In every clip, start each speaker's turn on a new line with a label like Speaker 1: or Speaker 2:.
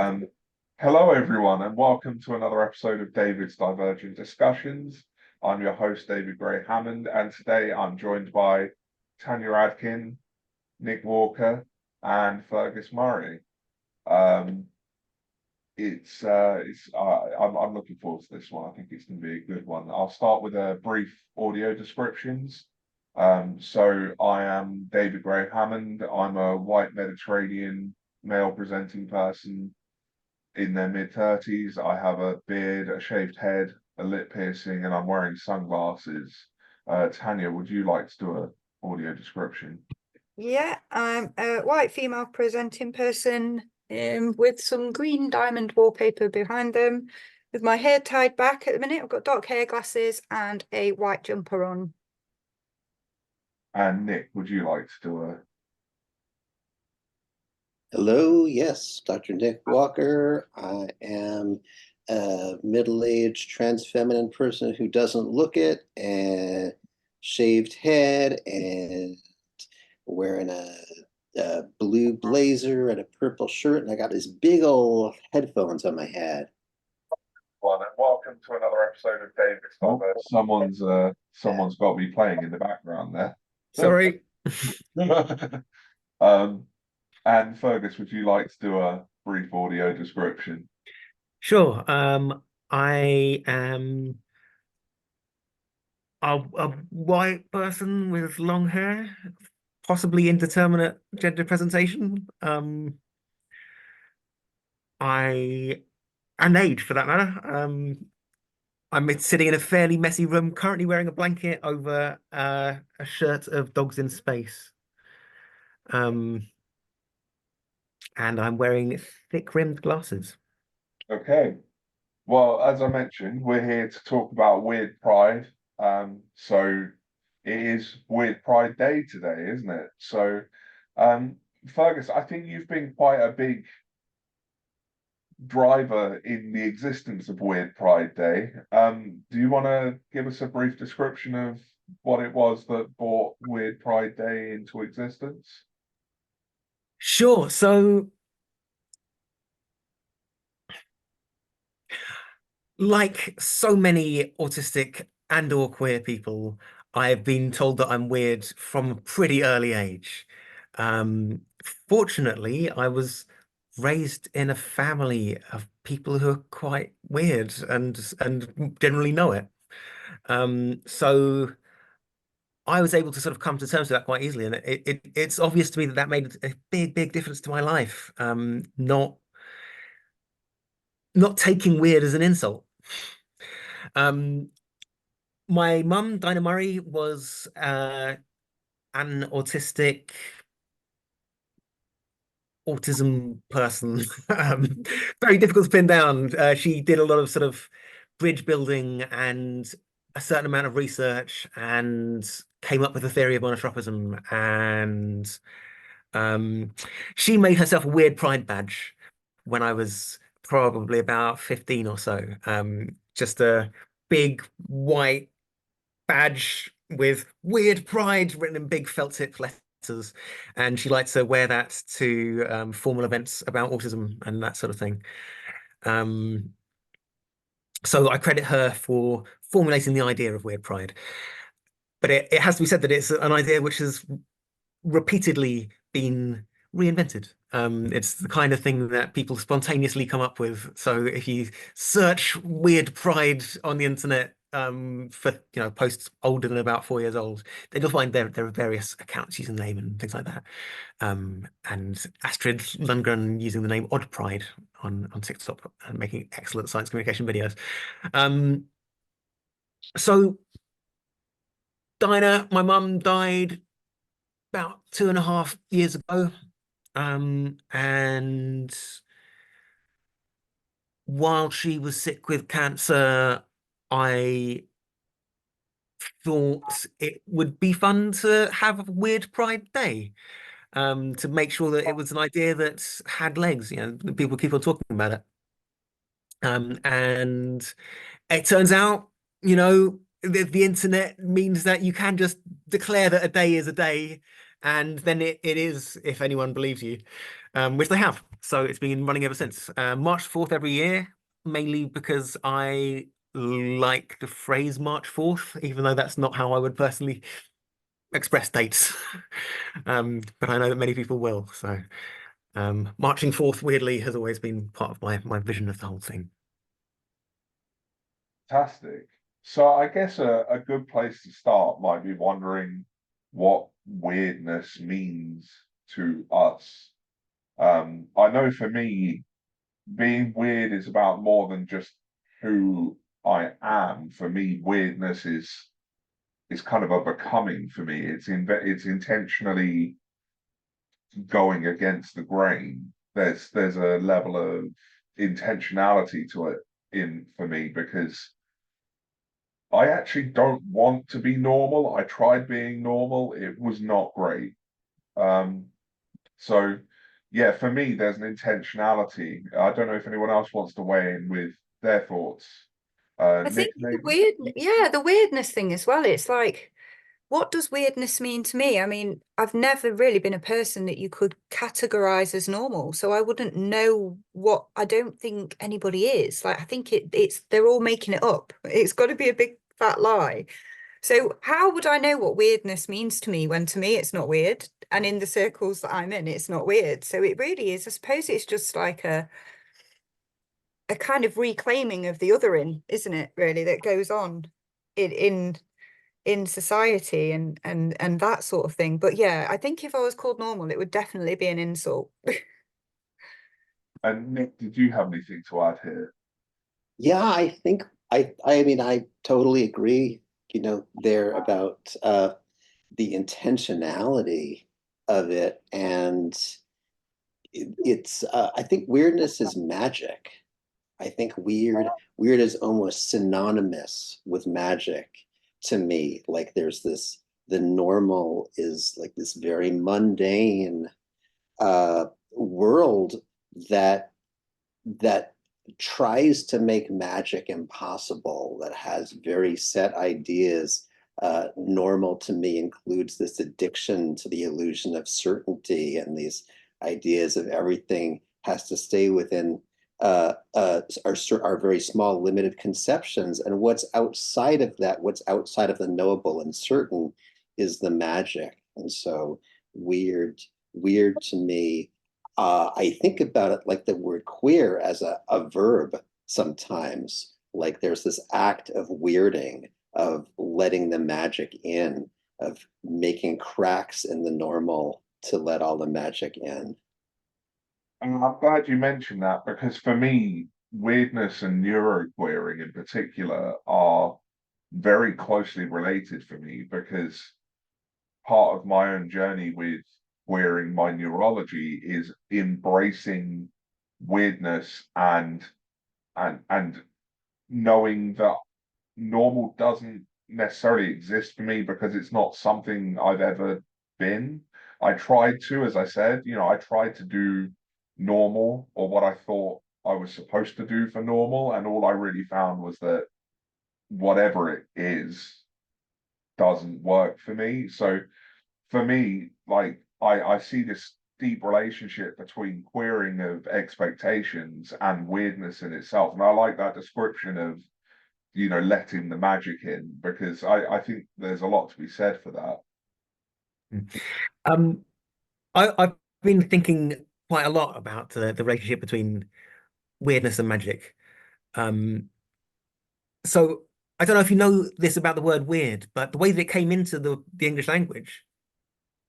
Speaker 1: Um, Hello, everyone, and welcome to another episode of David's Divergent Discussions. I'm your host, David Gray Hammond, and today I'm joined by Tanya Adkin, Nick Walker, and Fergus Murray. Um, I'm looking forward to this one. I think it's going to be a good one. I'll start with a brief audio descriptions. So I am David Gray Hammond. I'm a white Mediterranean male presenting person in their mid-30s. I have a beard, a shaved head, a lip piercing, and I'm wearing sunglasses. Tanya, would you like to do an audio description?
Speaker 2: Yeah, I'm a white female presenting person with some green diamond wallpaper behind them, with my hair tied back at the minute. I've got dark hair, glasses, and a white jumper on.
Speaker 1: And Nick, would you like to do a...
Speaker 3: Hello, yes, Dr. Nick Walker. I am a middle-aged trans feminine person who doesn't look it, and shaved head, and wearing a blue blazer and a purple shirt, and I got these big old headphones on my head.
Speaker 1: Well, and welcome to another episode of David's Divergent. Someone's got to be playing in the background there.
Speaker 2: Sorry.
Speaker 1: And Fergus, would you like to do a brief audio description?
Speaker 4: Sure. I am a white person with long hair, possibly indeterminate gender presentation. And age for that matter. I'm sitting in a fairly messy room, currently wearing a blanket over a shirt of Dogs in Space. And I'm wearing thick-rimmed glasses.
Speaker 1: Okay. Well, as I mentioned, we're here to talk about Weird Pride. So it is Weird Pride Day today, isn't it? So, Fergus, I think you've been quite a big driver in the existence of Weird Pride Day. Do you want to give us a brief description of what it was that brought Weird Pride Day into existence?
Speaker 4: Sure. So, like so many autistic and or queer people, I've been told that I'm weird from a pretty early age. Fortunately, I was raised in a family of people who are quite weird and generally know it. So I was able to sort of come to terms with that quite easily, and it's obvious to me that that made a big difference to my life. Not taking weird as an insult. My mum, Dinah Murray, was an autism person. Very difficult to pin down. She did a lot of sort of bridge building and a certain amount of research and came up with a theory of monotropism. And she made herself a weird pride badge when I was probably about 15 or so. Just a big white badge with Weird Pride written in big felt tip letters, and she liked to wear that to formal events about autism and that sort of thing. So I credit her for formulating the idea of Weird Pride. But it has to be said that it's an idea which has repeatedly been reinvented. It's the kind of thing that people spontaneously come up with. So if you search Weird Pride on the internet for posts older than about 4 years old, then you'll find there are various accounts using the name and things like that. And Astrid Lundgren using the name Odd Pride on TikTok and making excellent science communication videos. So Dinah, my mum, died about 2.5 years ago. And while she was sick with cancer, I thought it would be fun to have a Weird Pride Day, to make sure that it was an idea that had legs, people keep on talking about it. And it turns out, the internet means that you can just declare that a day is a day, and then it is, if anyone believes you. which they have. So it's been running ever since. March 4th every year, mainly because I like the phrase March 4th, even though that's not how I would personally express dates. But I know that many people will. So marching forth, weirdly, has always been part of my vision of the whole thing.
Speaker 1: Fantastic. So I guess a good place to start might be wondering what weirdness means to us. I know for me, being weird is about more than just who I am. For me, weirdness is kind of a becoming for me. It's intentionally going against the grain. There's a level of intentionality to it in for me because I actually don't want to be normal. I tried being normal. It was not great. Um, so yeah, for me, there's an intentionality. I don't know if anyone else wants to weigh in with their thoughts.
Speaker 2: I
Speaker 1: Nick,
Speaker 2: think
Speaker 1: maybe?
Speaker 2: the weirdness thing as well. It's like, what does weirdness mean to me? I mean, I've never really been a person that you could categorize as normal, so I wouldn't know what. I don't think anybody is. Like, I think it's they're all making it up. It's got to be a big fat lie. So how would I know what weirdness means to me when to me it's not weird, and in the circles that I'm in, it's not weird. So it really is. I suppose it's just like a kind of reclaiming of the othering, isn't it, really, that goes on in society and that sort of thing. But yeah, I think if I was called normal, it would definitely be an insult.
Speaker 1: And Nick, did you have anything to add here?
Speaker 3: Yeah, I think I mean I totally agree, there about the intentionality of it. And it's I think weirdness is magic. I think weird is almost synonymous with magic to me. Like there's this, the normal is like this very mundane world that that tries to make magic impossible, that has very set ideas. Normal to me includes this addiction to the illusion of certainty and these ideas of everything has to stay within our very small, limited conceptions. And what's outside of that, what's outside of the knowable and certain, is the magic. And so weird to me, I think about it like the word queer as a verb sometimes. Like there's this act of weirding, of letting the magic in, of making cracks in the normal to let all the magic in.
Speaker 1: And I'm glad you mentioned that because for me, weirdness and neuroqueering in particular are very closely related for me because part of my own journey with queering my neurology is embracing weirdness and knowing that normal doesn't necessarily exist for me because it's not something I've ever been. I tried to, as I said, I tried to do normal or what I thought I was supposed to do for normal, and all I really found was that whatever it is doesn't work for me. So for me, like I see this deep relationship between queering of expectations and weirdness in itself. And I like that description of, letting the magic in because I think there's a lot to be said for that.
Speaker 4: Um, I've been thinking quite a lot about the relationship between weirdness and magic. Um, so I don't know if you know this about the word weird, but the way that it came into the English language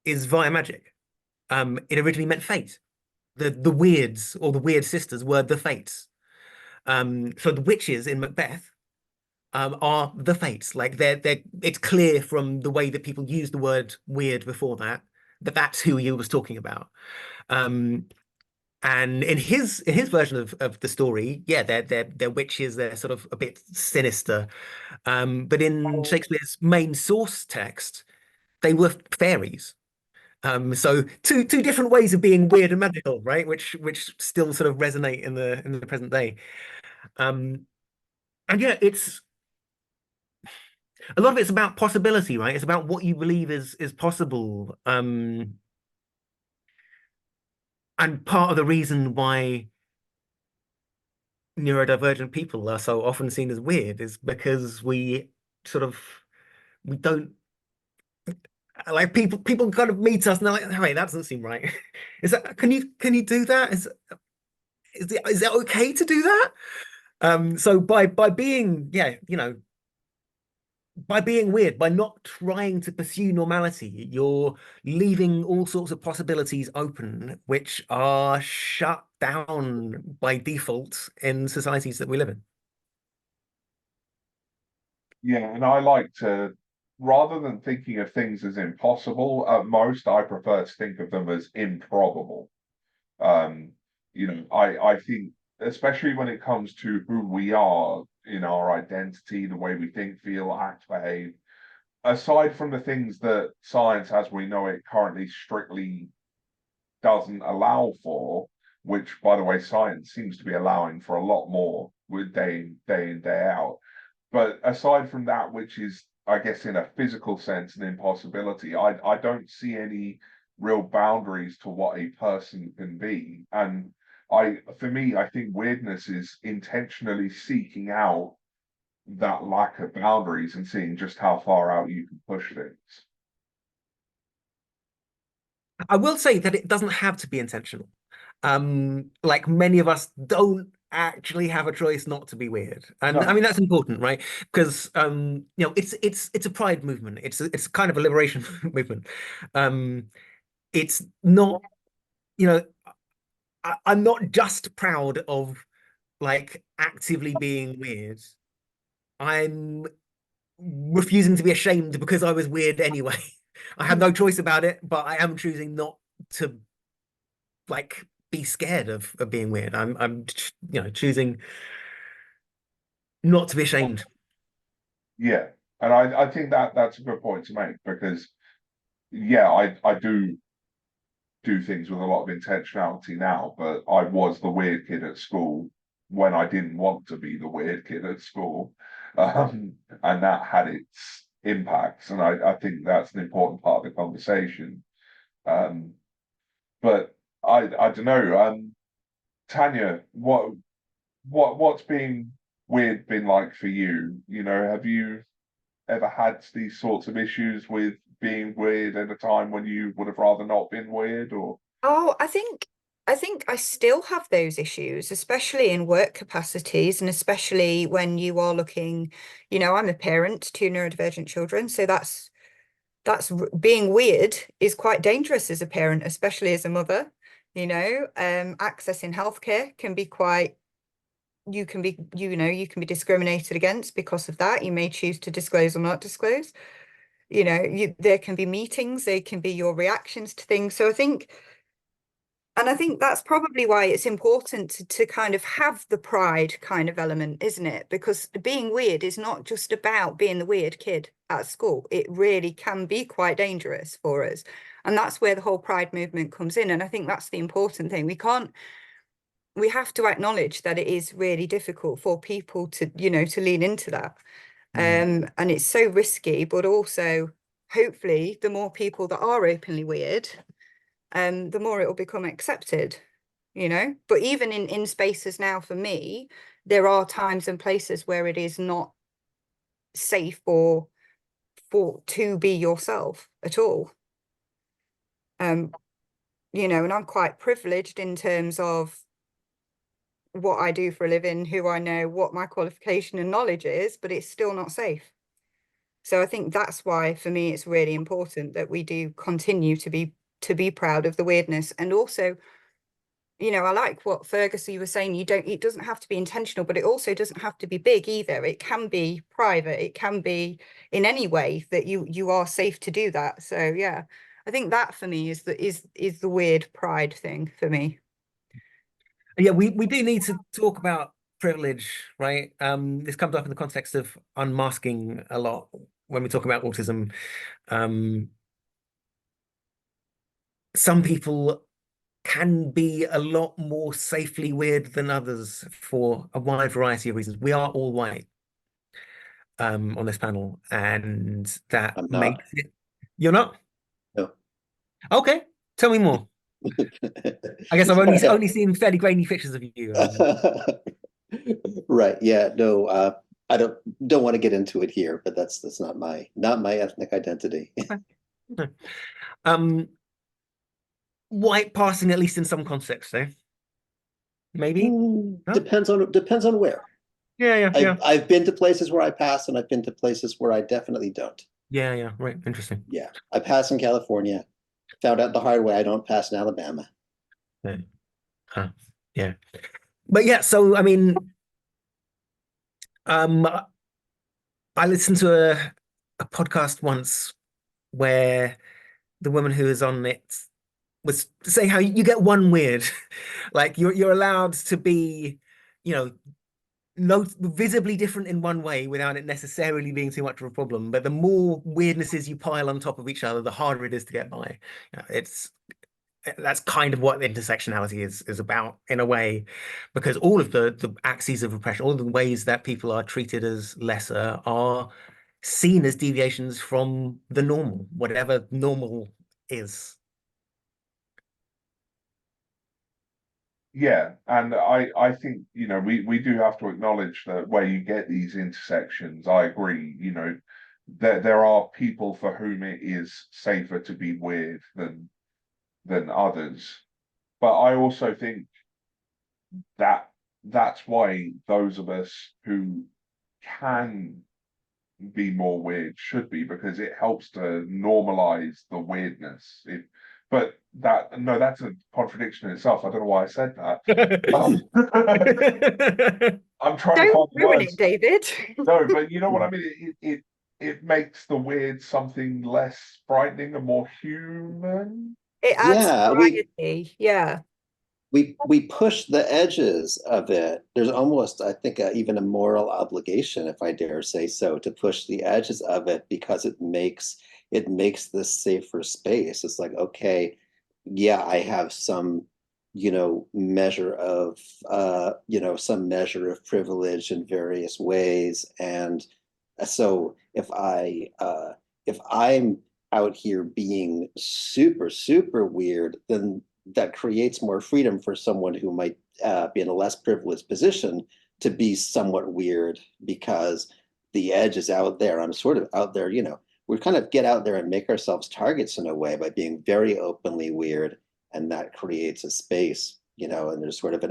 Speaker 4: is via magic. It originally meant fate. The weirds or the weird sisters were the fates. So the witches in Macbeth are the fates. Like they're it's clear from the way that people use the word weird before that that's who he was talking about. Um, and in his version of the story, yeah, they're witches. They're sort of a bit sinister. But in Shakespeare's main source text, they were fairies. So two different ways of being weird and magical, right? Which still sort of resonate in the present day. Um, and yeah, it's a lot of it's about possibility, right? It's about what you believe is possible. And part of the reason why neurodivergent people are so often seen as weird is because we don't like people kind of meet us and they're like, hey, that doesn't seem right. Is that can you do that? Is it okay to do that? So by being, yeah, by being weird, by not trying to pursue normality, you're leaving all sorts of possibilities open, which are shut down by default in societies that we live in.
Speaker 1: Yeah, and I like to, rather than thinking of things as impossible, at most I prefer to think of them as improbable. Um, I think, especially when it comes to who we are in our identity, the way we think, feel, act, behave, aside from the things that science as we know it currently strictly doesn't allow for, which, by the way, science seems to be allowing for a lot more with day in, day out. But aside from that, which is, I guess, in a physical sense, an impossibility, I don't see any real boundaries to what a person can be. And for me, I think weirdness is intentionally seeking out that lack of boundaries and seeing just how far out you can push things.
Speaker 4: I will say that it doesn't have to be intentional. Like many of us don't actually have a choice not to be weird. And I
Speaker 1: No,
Speaker 4: mean that's important, right? Because it's a pride movement. It's kind of a liberation movement. Um it's not, you know, I'm not just proud of like actively being weird. I'm refusing to be ashamed because I was weird anyway. I had no choice about it, but I am choosing not to like be scared of being weird. I'm choosing not to be ashamed.
Speaker 1: yeah. And I think that that's a good point to make because yeah, I do things with a lot of intentionality now, but I was the weird kid at school when I didn't want to be the weird kid at school. And that had its impacts. And I think that's an important part of the conversation. Um, but I don't know. Tanya, what's been weird been like for you? You know, have you ever had these sorts of issues with being weird at a time when you would have rather not been weird or
Speaker 2: Oh, I think I still have those issues, especially in work capacities, and especially when you are looking, I'm a parent to two neurodivergent children, so being weird is quite dangerous as a parent, especially as a mother. Accessing healthcare can be quite, you can be discriminated against because of that. You may choose to disclose or not disclose. There can be meetings, there can be your reactions to things. And I think that's probably why it's important to kind of have the pride kind of element, isn't it? Because being weird is not just about being the weird kid at school. It really can be quite dangerous for us. And that's where the whole pride movement comes in. And I think that's the important thing. We have to acknowledge that it is really difficult for people to lean into that. And it's so risky, but also hopefully the more people that are openly weird, the more it will become accepted. But even in spaces now, for me, there are times and places where it is not safe for to be yourself at all. And I'm quite privileged in terms of what I do for a living, who I know, what my qualification and knowledge is, but it's still not safe. So I think that's why, for me, it's really important that we do continue to be proud of the weirdness. And also, I like what Fergus, you were saying, it doesn't have to be intentional, but it also doesn't have to be big either. It can be private, it can be in any way that you are safe to do that. So yeah, I think that for me is the weird pride thing for me.
Speaker 4: Yeah, we do need to talk about privilege, right? This comes up in the context of unmasking a lot when we talk about autism. Um, some people can be a lot more safely weird than others for a wide variety of reasons. We are all white on this panel, and that
Speaker 3: I'm not.
Speaker 4: makes it. You're not?
Speaker 3: No.
Speaker 4: Okay, tell me more. I guess I've only seen fairly grainy pictures of you.
Speaker 3: Right. Yeah. No. I don't want to get into it here, but that's not my ethnic identity.
Speaker 4: Um, white passing, at least in some context, though. Maybe. No?
Speaker 3: Depends on where.
Speaker 4: Yeah.
Speaker 3: I've been to places where I pass, and I've been to places where I definitely don't.
Speaker 4: Yeah. Right. Interesting.
Speaker 3: Yeah, I pass in California. Found out the hard way I don't pass in Alabama.
Speaker 4: Yeah. Huh. Yeah. But yeah, so I mean, I listened to a podcast once where the woman who was on it was saying how you get one weird, like you're allowed to be, you know, no visibly different in one way without it necessarily being too much of a problem. But the more weirdnesses you pile on top of each other, the harder it is to get by. That's kind of what intersectionality is about in a way, because all of the axes of repression, all the ways that people are treated as lesser are seen as deviations from the normal, whatever normal is.
Speaker 1: Yeah, and I think, you know, we do have to acknowledge that where you get these intersections, I agree, you know, there are people for whom it is safer to be weird than others. But I also think that that's why those of us who can be more weird should be, because it helps to normalize the weirdness. But that's a contradiction in itself. I don't know why I said that. I'm trying to
Speaker 2: Don't
Speaker 1: find
Speaker 2: ruin
Speaker 1: words.
Speaker 2: it, David.
Speaker 1: No, but you know what I mean. It makes the weird something less frightening and more human.
Speaker 2: It adds
Speaker 3: Yeah,
Speaker 2: variety. Yeah.
Speaker 3: we push the edges of it. There's almost, I think, even a moral obligation, if I dare say so, to push the edges of it because it makes this safer space. It's like, okay, yeah, I have some, measure of some measure of privilege in various ways, and so if I'm out here being super super weird, then that creates more freedom for someone who might be in a less privileged position to be somewhat weird because the edge is out there. I'm sort of out there, we kind of get out there and make ourselves targets in a way by being very openly weird, and that creates a space, and there's sort of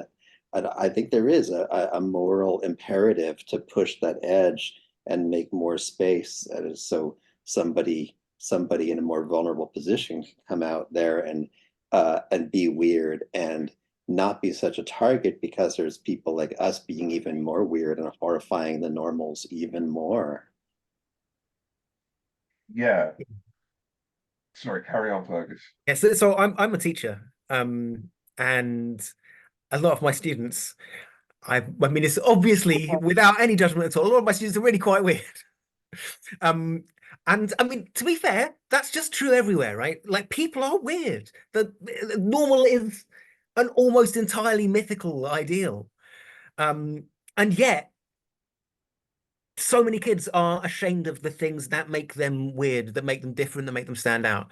Speaker 3: I think there is a moral imperative to push that edge and make more space, so somebody in a more vulnerable position can come out there and be weird and not be such a target, because there's people like us being even more weird and horrifying the normals even more.
Speaker 1: Yeah. Sorry, carry on, Fergus.
Speaker 4: Yeah, so I'm a teacher, and a lot of my students, I mean, it's obviously without any judgment at all. A lot of my students are really quite weird. And I mean, to be fair, that's just true everywhere, right? Like people are weird. The normal is an almost entirely mythical ideal. And yet so many kids are ashamed of the things that make them weird, that make them different, that make them stand out.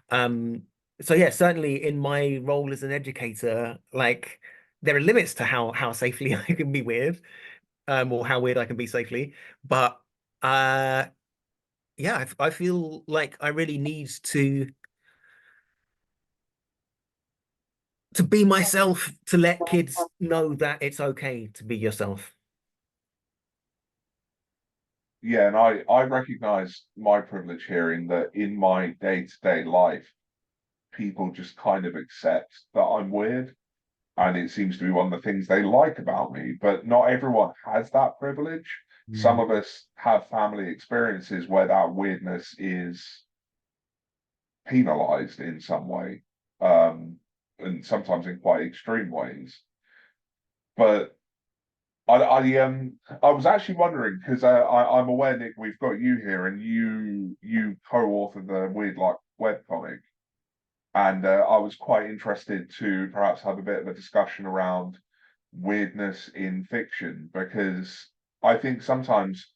Speaker 4: Um, so yeah, certainly in my role as an educator, like there are limits to how safely I can be weird, or how weird I can be safely. But yeah, I feel like I really need to be myself, to let kids know that it's okay to be yourself.
Speaker 1: Yeah, and I recognize my privilege here in that in my day-to-day life, people just kind of accept that I'm weird. And it seems to be one of the things they like about me. But not everyone has that privilege. Some of us have family experiences where that weirdness is penalized in some way, and sometimes in quite extreme ways. But I was actually wondering, because I'm aware, Nick, we've got you here, and you co-authored the Weird Like webcomic, and I was quite interested to perhaps have a bit of a discussion around weirdness in fiction, because I think sometimes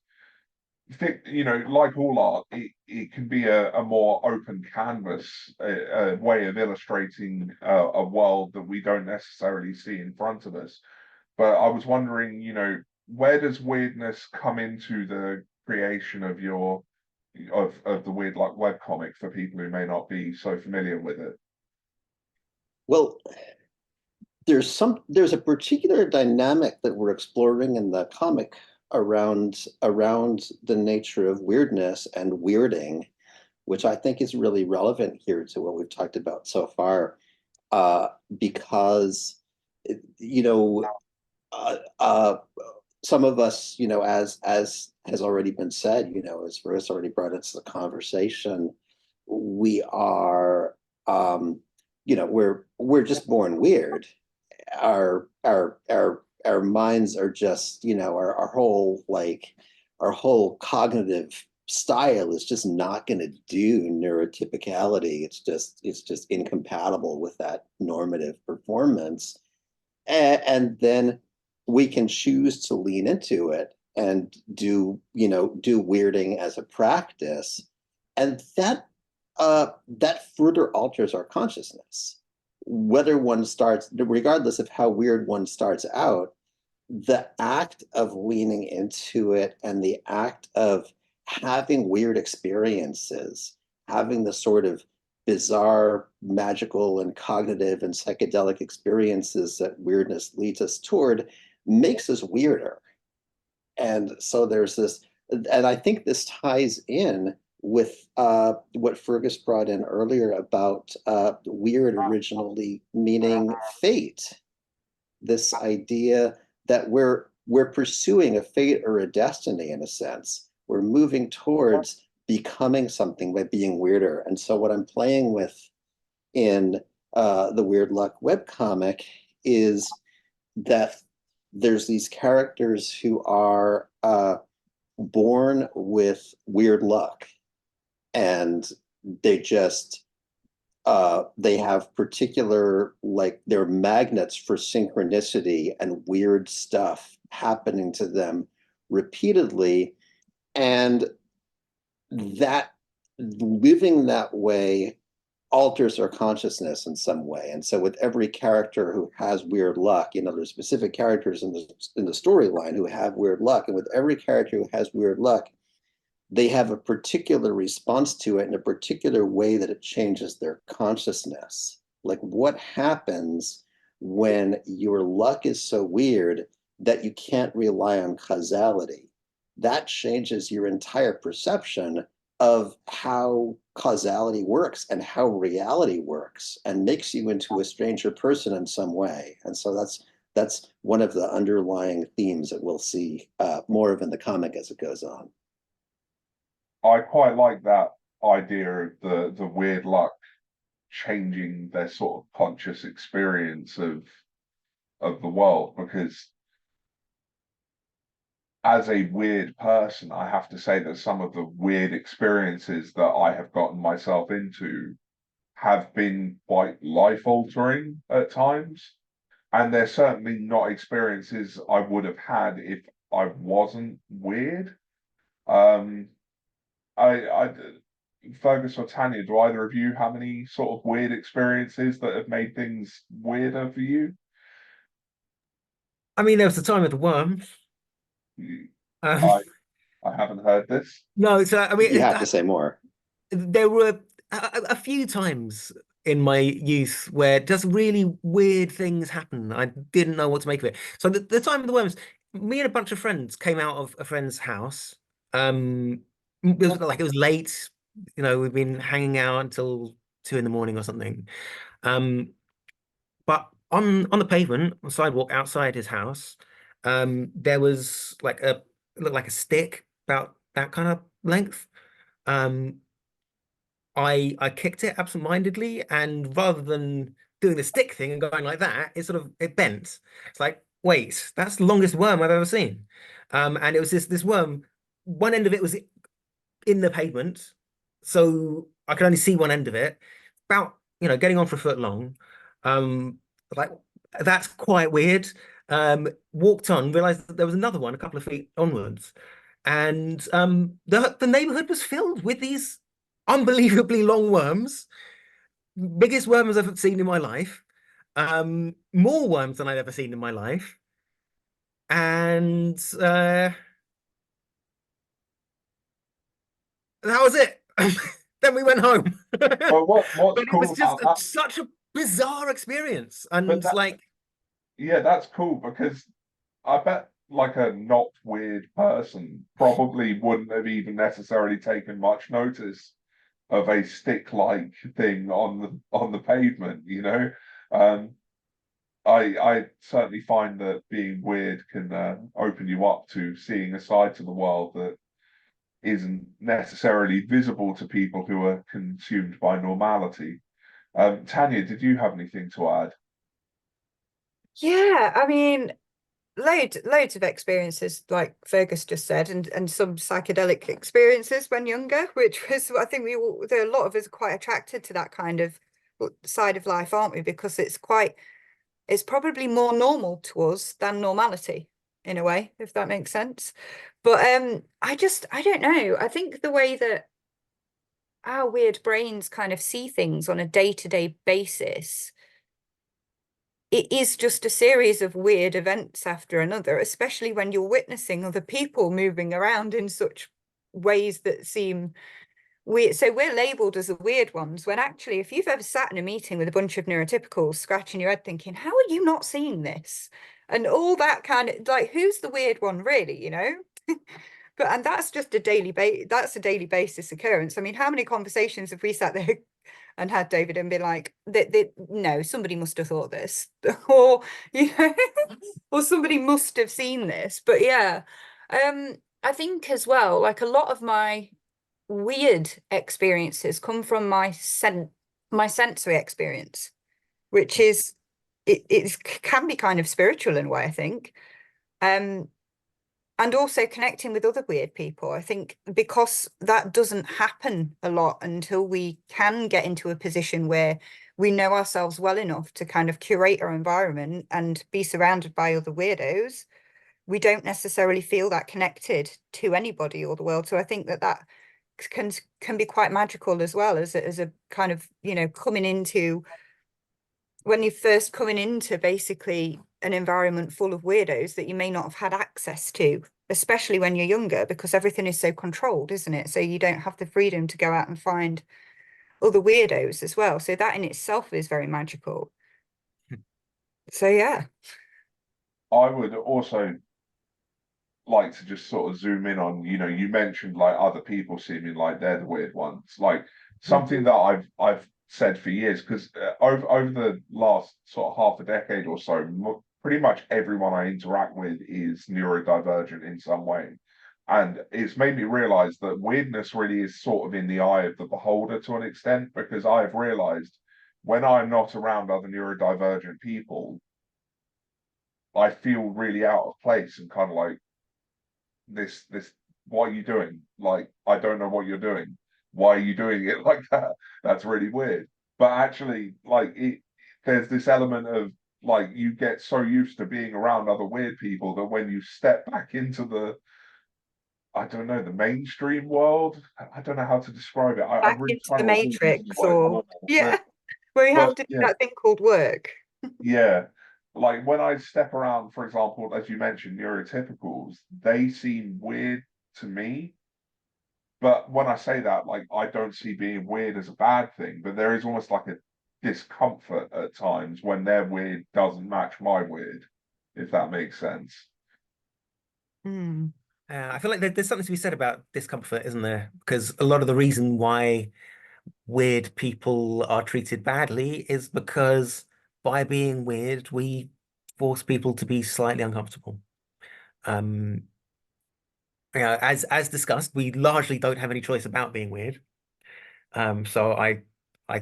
Speaker 1: you know, like all art, it can be a more open canvas, a way of illustrating a world that we don't necessarily see in front of us. But I was wondering, you know, where does weirdness come into the creation of of the Weird Luck webcomic for people who may not be so familiar with it?
Speaker 3: Well, there's a particular dynamic that we're exploring in the comic around the nature of weirdness and weirding, which I think is really relevant here to what we've talked about so far, because you know, some of us, you know, as has already been said, you know, as Fergus already brought into the conversation, we are, you know, we're just born weird. Our minds are just, you know, our whole cognitive style is just not going to do neurotypicality. It's just incompatible with that normative performance. And then we can choose to lean into it and do weirding as a practice, and that further alters our consciousness. Whether one starts, regardless of how weird one starts out, the act of leaning into it and the act of having weird experiences, having the sort of bizarre, magical, and cognitive and psychedelic experiences that weirdness leads us toward, makes us weirder. And so there's this, and I think this ties in with what Fergus brought in earlier about weird originally meaning fate. This idea that we're pursuing a fate or a destiny in a sense. We're moving towards becoming something by being weirder. And so what I'm playing with in the Weird Luck webcomic is that there's these characters who are born with weird luck, and they just they have particular, like, they're magnets for synchronicity and weird stuff happening to them repeatedly, and that living that way alters our consciousness in some way. And so with every character who has weird luck, you know, there's specific characters in the storyline who have weird luck, and with every character who has weird luck, they have a particular response to it in a particular way that it changes their consciousness. Like, what happens when your luck is so weird that you can't rely on causality? That changes your entire perception of how causality works and how reality works, and makes you into a stranger person in some way. And so that's one of the underlying themes that we'll see more of in the comic as it goes on.
Speaker 1: I quite like that idea of the weird luck changing their sort of conscious experience of the world, because as a weird person, I have to say that some of the weird experiences that I have gotten myself into have been quite life altering at times. And they're certainly not experiences I would have had if I wasn't weird. Um, I Fergus or Tanya, do either of you have any sort of weird experiences that have made things weirder for you?
Speaker 4: I mean, there was the time of the worm. Um,
Speaker 1: I I haven't heard this.
Speaker 4: no, so I
Speaker 3: You
Speaker 4: mean,
Speaker 3: have to say more.
Speaker 4: there were a few times in my youth where just really weird things happened. I didn't know what to make of it. So the time of the worms, me and a bunch of friends came out of a friend's house. It was late. You know, we've been hanging out until 2 in the morning or something. But on the pavement, on the sidewalk outside his house, there was like it looked like a stick about that kind of length. Um, I kicked it absentmindedly, and rather than doing the stick thing and going like that, it bent. It's like, wait, that's the longest worm I've ever seen. And it was this worm. One end of it was in the pavement, so I could only see one end of it, about, getting on for a foot long. Like, that's quite weird. Walked on, realized that there was another one a couple of feet onwards. And the neighborhood was filled with these unbelievably long worms, biggest worms I've ever seen in my life, more worms than I'd ever seen in my life. And that was it. Then we went home.
Speaker 1: But what's
Speaker 4: But it
Speaker 1: cool
Speaker 4: was just
Speaker 1: about that?
Speaker 4: such a bizarre experience.
Speaker 1: But
Speaker 4: And
Speaker 1: that,
Speaker 4: like,
Speaker 1: yeah, that's cool because I bet like a not weird person probably wouldn't have even necessarily taken much notice of a stick-like thing on the pavement, you know. Um, I certainly find that being weird can open you up to seeing a side to the world that isn't necessarily visible to people who are consumed by normality. Tanya, did you have anything to add?
Speaker 2: Yeah, I mean, loads of experiences, like Fergus just said, and some psychedelic experiences when younger, which was, I think there are a lot of us are quite attracted to that kind of side of life, aren't we? Because it's probably more normal to us than normality in a way, if that makes sense. But I don't know. I think the way that our weird brains kind of see things on a day-to-day basis, it is just a series of weird events after another, especially when you're witnessing other people moving around in such ways that seem weird. So we're labeled as the weird ones, when actually, if you've ever sat in a meeting with a bunch of neurotypicals, scratching your head thinking, how are you not seeing this? And all that kind of like, who's the weird one, really, you know? But and that's just that's a daily basis occurrence. I mean, how many conversations have we sat there and had David and been like, no, somebody must have thought this, or you know, or somebody must have seen this. But yeah, I think as well, like a lot of my weird experiences come from my sensory experience, which is it can be kind of spiritual in a way, I think. Um, and also connecting with other weird people. I think because that doesn't happen a lot until we can get into a position where we know ourselves well enough to kind of curate our environment and be surrounded by other weirdos. We don't necessarily feel that connected to anybody or the world. So I think that can be quite magical as well, as a kind of, you know, coming into when you're first coming into basically an environment full of weirdos that you may not have had access to, especially when you're younger, because everything is so controlled, isn't it? So you don't have the freedom to go out and find other weirdos as well. So that in itself is very magical. So yeah.
Speaker 1: I would also like to just sort of zoom in on, you know, you mentioned like other people seeming like they're the weird ones. Like something that I've said for years, because over the last sort of half a decade or so, pretty much everyone I interact with is neurodivergent in some way. And it's made me realize that weirdness really is sort of in the eye of the beholder to an extent, because I have realized when I'm not around other neurodivergent people, I feel really out of place and kind of like, this what are you doing? Like, I don't know what you're doing. Why are you doing it like that? That's really weird. But actually, like there's this element of like you get so used to being around other weird people that when you step back into the, I don't know, the mainstream world, I don't know how to describe it. I'm
Speaker 2: Back
Speaker 1: really
Speaker 2: into
Speaker 1: trying
Speaker 2: the
Speaker 1: to avoid using the
Speaker 2: Matrix,
Speaker 1: word
Speaker 2: or
Speaker 1: normal,
Speaker 2: yeah, where you have
Speaker 1: but
Speaker 2: to do
Speaker 1: yeah,
Speaker 2: that thing called work.
Speaker 1: yeah. Like when I step around, for example, as you mentioned, neurotypicals, they seem weird to me. But when I say that, like, I don't see being weird as a bad thing, but there is almost like a discomfort at times when their weird doesn't match my weird, if that makes sense.
Speaker 2: Mm.
Speaker 4: I feel like there's something to be said about discomfort, isn't there? Because a lot of the reason why weird people are treated badly is because by being weird, we force people to be slightly uncomfortable. Um, as discussed, we largely don't have any choice about being weird. So I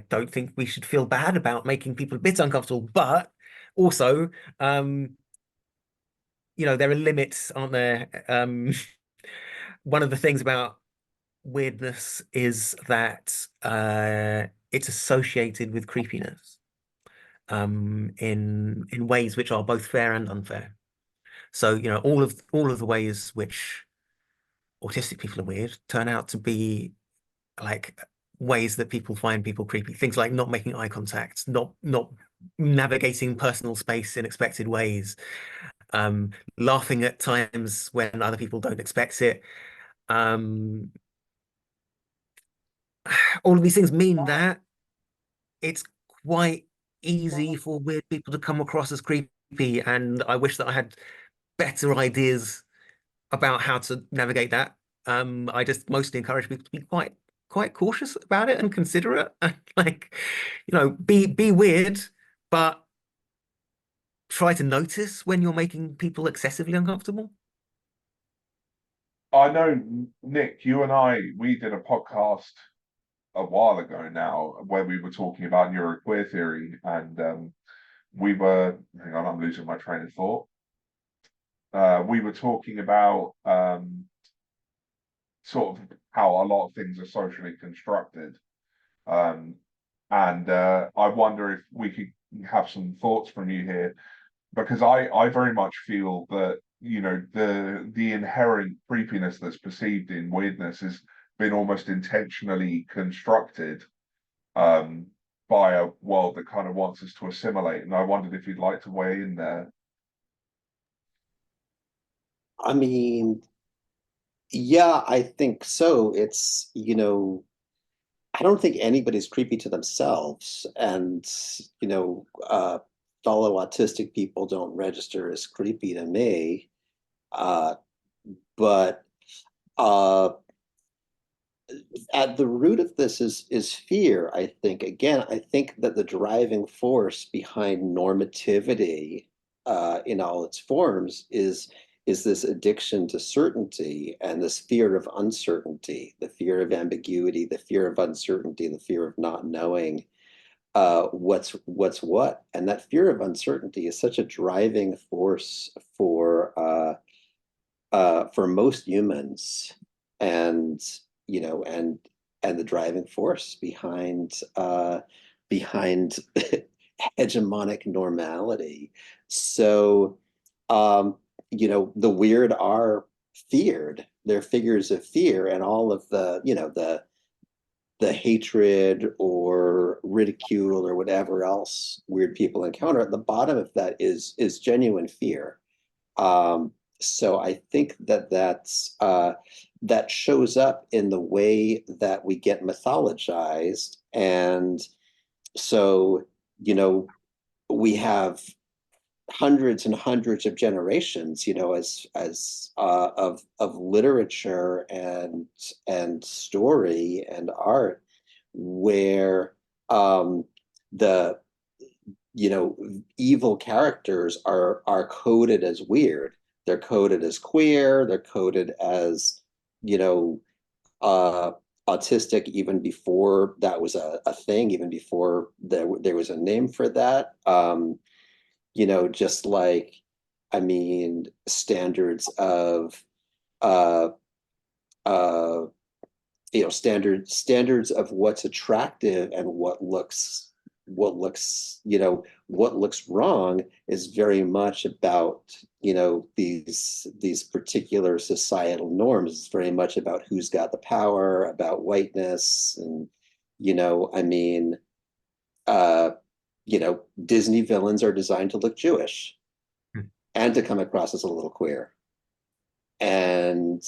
Speaker 4: don't think we should feel bad about making people a bit uncomfortable, but also, there are limits, aren't there? One of the things about weirdness is that it's associated with creepiness, in ways which are both fair and unfair. So, all of the ways which autistic people are weird turn out to be like ways that people find people creepy. Things like not making eye contact, not navigating personal space in expected ways, laughing at times when other people don't expect it. Um, all of these things mean that it's quite easy for weird people to come across as creepy, and I wish that I had better ideas about how to navigate that. I just mostly encourage people to be quite cautious about it and considerate, and like, be weird, but try to notice when you're making people excessively uncomfortable.
Speaker 1: I know, Nick, you and we did a podcast a while ago now where we were talking about neuroqueer theory, and we were, hang on, I'm losing my train of thought. We were talking about sort of how a lot of things are socially constructed. Um, and I wonder if we could have some thoughts from you here, because I very much feel that, the inherent creepiness that's perceived in weirdness has been almost intentionally constructed by a world that kind of wants us to assimilate. And I wondered if you'd like to weigh in there.
Speaker 3: I mean, yeah, I think so. It's, I don't think anybody's creepy to themselves. And, fellow autistic people don't register as creepy to me. But uh, at the root of this is fear, I think. Again, I think that the driving force behind normativity in all its forms is this addiction to certainty and this fear of uncertainty, the fear of ambiguity, the fear of uncertainty, the fear of not knowing what's what. And that fear of uncertainty is such a driving force for most humans, and and the driving force behind hegemonic normality. So the weird are feared. They're figures of fear, and all of the hatred or ridicule or whatever else weird people encounter, at the bottom of that is genuine fear. So I think that shows up in the way that we get mythologized. And so, we have hundreds and hundreds of generations, of literature and story and art, where the evil characters are coded as weird. They're coded as queer. They're coded as autistic, even before that was a thing, even before there was a name for that. Just like, I mean, standards of standards of what's attractive and what looks wrong is very much about these particular societal norms. It's very much about who's got the power, about whiteness, and I mean, Disney villains are designed to look Jewish and to come across as a little queer. And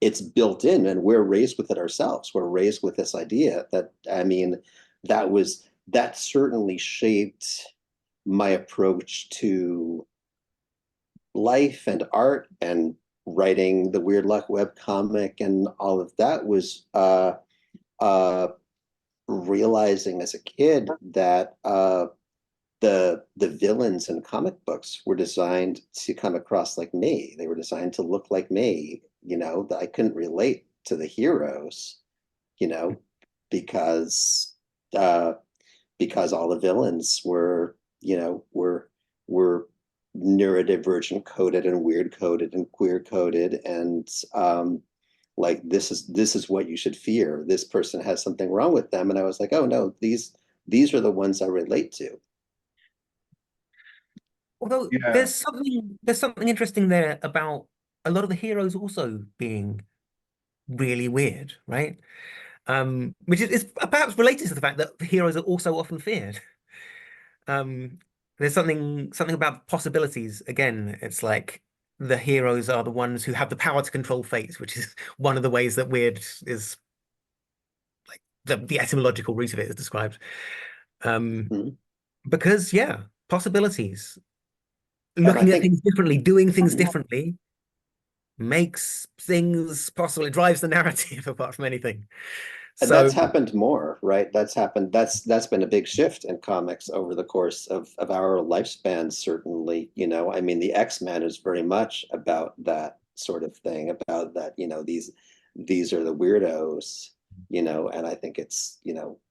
Speaker 3: it's built in, and we're raised with it ourselves. We're raised with this idea that, I mean, that certainly shaped my approach to life and art, and writing the Weird Luck webcomic, and all of that was realizing as a kid that the villains in comic books were designed to come across like me. They were designed to look like me. That I couldn't relate to the heroes, because all the villains were neurodivergent coded and weird coded and queer coded, and like, this is what you should fear. This person has something wrong with them. And I was like, oh no, these are the ones I relate to.
Speaker 4: Although
Speaker 1: Yeah,
Speaker 4: there's something interesting there about a lot of the heroes also being really weird, right? Which is perhaps related to the fact that the heroes are also often feared. Um, there's something about possibilities. Again, it's like the heroes are the ones who have the power to control fate, which is one of the ways that weird is like the etymological root of it is described. Um,
Speaker 3: Mhm.
Speaker 4: because yeah, possibilities,
Speaker 3: And I
Speaker 4: looking at
Speaker 3: think
Speaker 4: things differently, doing things differently makes things possible. It drives the narrative apart from anything.
Speaker 3: that's
Speaker 4: So
Speaker 3: happened more, right? That's happened. That's been a big shift in comics over the course of our lifespan, certainly. I mean, the X-Men is very much about that sort of thing, about that, these are the weirdos, and I think it's,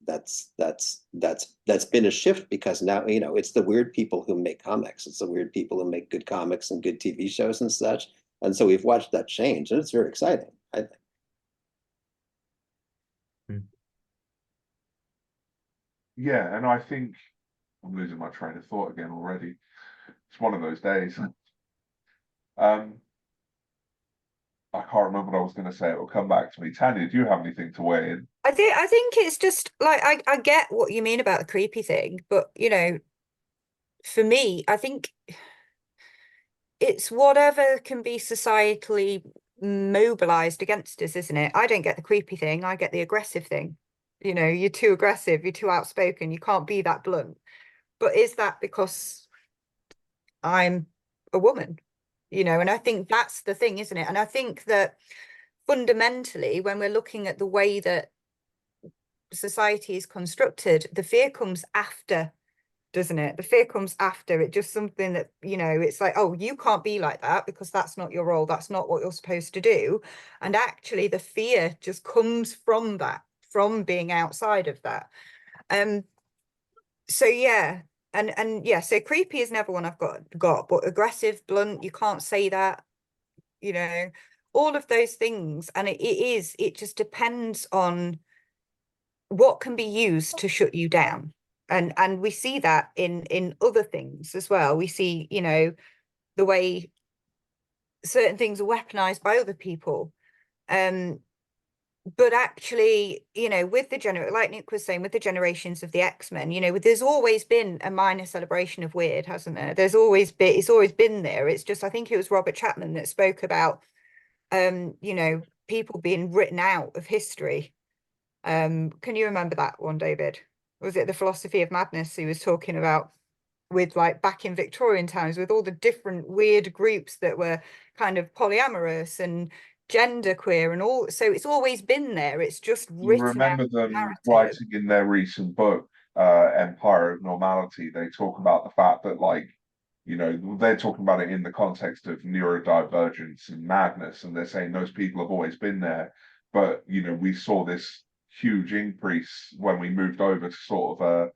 Speaker 3: that's been a shift because now, it's the weird people who make comics. It's the weird people who make good comics and good TV shows and such. And so we've watched that change, and it's very exciting, I think.
Speaker 1: yeah, and I think I'm losing my train of thought again already. It's one of those days. Um, I can't remember what I was going to say. It will come back to me. Tanya, do you have anything to weigh in?
Speaker 2: I think it's just like I get what you mean about the creepy thing, but for me, I think it's whatever can be societally mobilized against us, isn't it? I don't get the creepy thing, I get the aggressive thing. You're too aggressive, you're too outspoken, you can't be that blunt. But is that because I'm a woman? And I think that's the thing, isn't it? And I think that fundamentally, when we're looking at the way that society is constructed, the fear comes after, doesn't it? The fear comes after. It's just something that, it's like, oh, you can't be like that because that's not your role. That's not what you're supposed to do. And actually the fear just comes from that, from being outside of that. So yeah. And yeah, so creepy is never one I've got, but aggressive, blunt, you can't say that, you know, all of those things. And it just depends on what can be used to shut you down. And we see that in other things as well. We see, the way certain things are weaponized by other people. But actually, with like Nick was saying, with the generations of the X-Men, there's always been a minor celebration of weird, hasn't there? It's always been there. It's just, I think it was Robert Chapman that spoke about people being written out of history. Can you remember that one, David? Was it the philosophy of madness he was talking about, with like back in Victorian times, with all the different weird groups that were kind of polyamorous and genderqueer and all? So it's always been there. It's just
Speaker 1: You
Speaker 2: written out
Speaker 1: remember
Speaker 2: of
Speaker 1: them
Speaker 2: narrative.
Speaker 1: writing in their recent book, Empire of Normality. They talk about the fact that, like, they're talking about it in the context of neurodivergence and madness, and they're saying those people have always been there. But, we saw this huge increase when we moved over to sort of a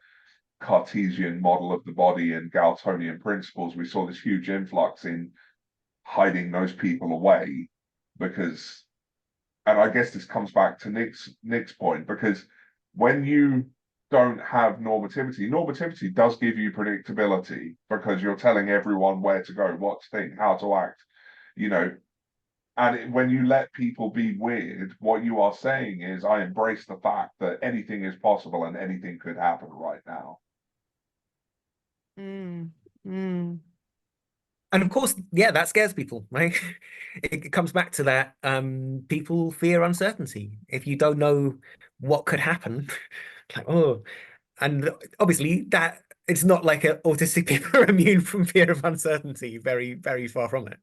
Speaker 1: Cartesian model of the body and Galtonian principles. We saw this huge influx in hiding those people away because, and I guess this comes back to Nick's point, because when you don't have normativity does give you predictability because you're telling everyone where to go, what to think, how to act, you know. And when you let people be weird, what you are saying is, I embrace the fact that anything is possible and anything could happen right now.
Speaker 2: Mm, mm.
Speaker 4: And of course, yeah, that scares people, right? It comes back to that. People fear uncertainty. If you don't know what could happen, like, oh, and obviously that it's not like autistic people are immune from fear of uncertainty. Very, very far from it.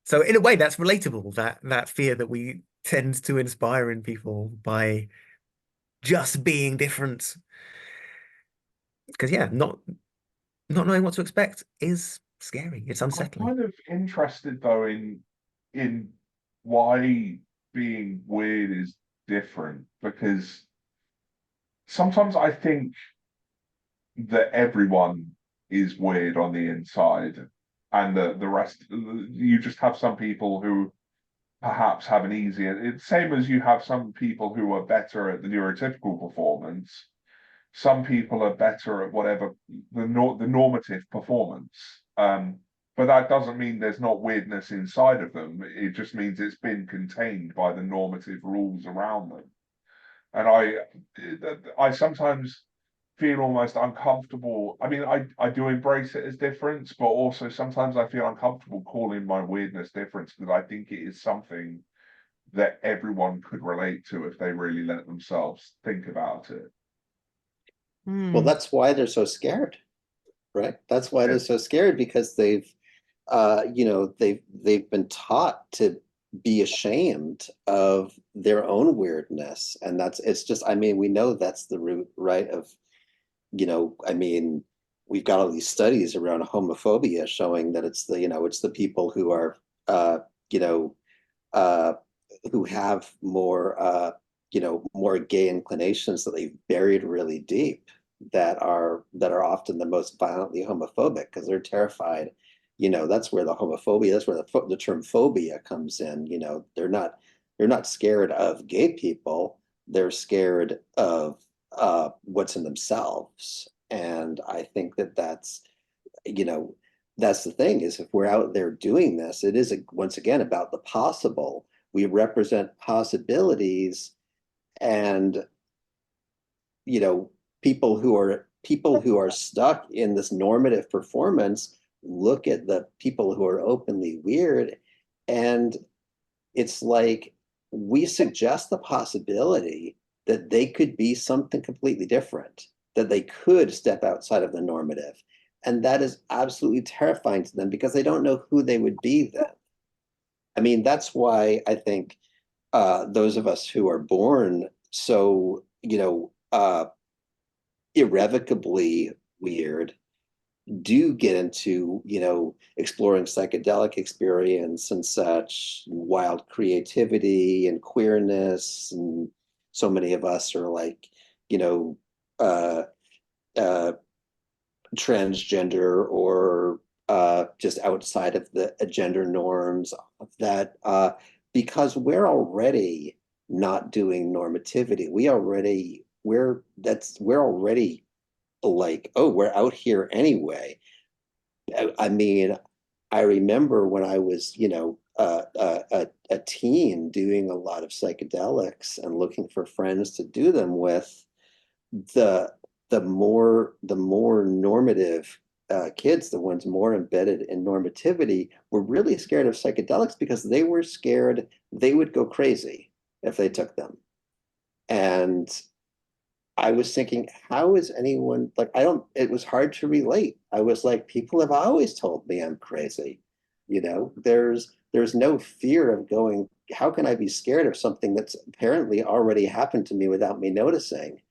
Speaker 4: So in a way, that's relatable, that fear that we tend to inspire in people by just being different. Because yeah, not knowing what to expect is scary. It's
Speaker 1: I'm
Speaker 4: unsettling.
Speaker 1: kind of interested though in why being weird is different, because sometimes I think that everyone is weird on the inside, and the rest, you just have some people who perhaps have an easier, it's same as you have some people who are better at the neurotypical performance. some people are better at whatever the normative performance. But that doesn't mean there's not weirdness inside of them. It just means it's been contained by the normative rules around them. And I sometimes feel almost uncomfortable. I mean, I do embrace it as difference, but also sometimes I feel uncomfortable calling my weirdness difference, because I think it is something that everyone could relate to if they really let themselves think about it.
Speaker 3: Well, that's why they're so scared, right? That's why they're so scared, because they've they've been taught to be ashamed of their own weirdness. And it's just, I mean, we know that's the root, right, of, I mean, we've got all these studies around homophobia showing that it's the people who are who have more more gay inclinations that they've buried really deep, that are often the most violently homophobic, because they're terrified. That's where the term phobia comes in. They're not scared of gay people, they're scared of what's in themselves. And I think that's the thing, is if we're out there doing this, it is once again about the possible. We represent possibilities, and people who are stuck in this normative performance look at the people who are openly weird, and it's like we suggest the possibility that they could be something completely different, that they could step outside of the normative. And that is absolutely terrifying to them, because they don't know who they would be then. I mean, that's why I think those of us who are born so, irrevocably weird do get into, exploring psychedelic experience and such, wild creativity and queerness. And so many of us are like, transgender, or just outside of the gender norms, that because we're already not doing normativity. We're already like, oh, we're out here anyway. I mean, I remember when I was, a teen, doing a lot of psychedelics and looking for friends to do them with. The more normative kids, the ones more embedded in normativity, were really scared of psychedelics, because they were scared they would go crazy if they took them. And I was thinking, how is anyone, like, it was hard to relate. I was like, people have always told me I'm crazy. There's no fear of going, how can I be scared of something that's apparently already happened to me without me noticing?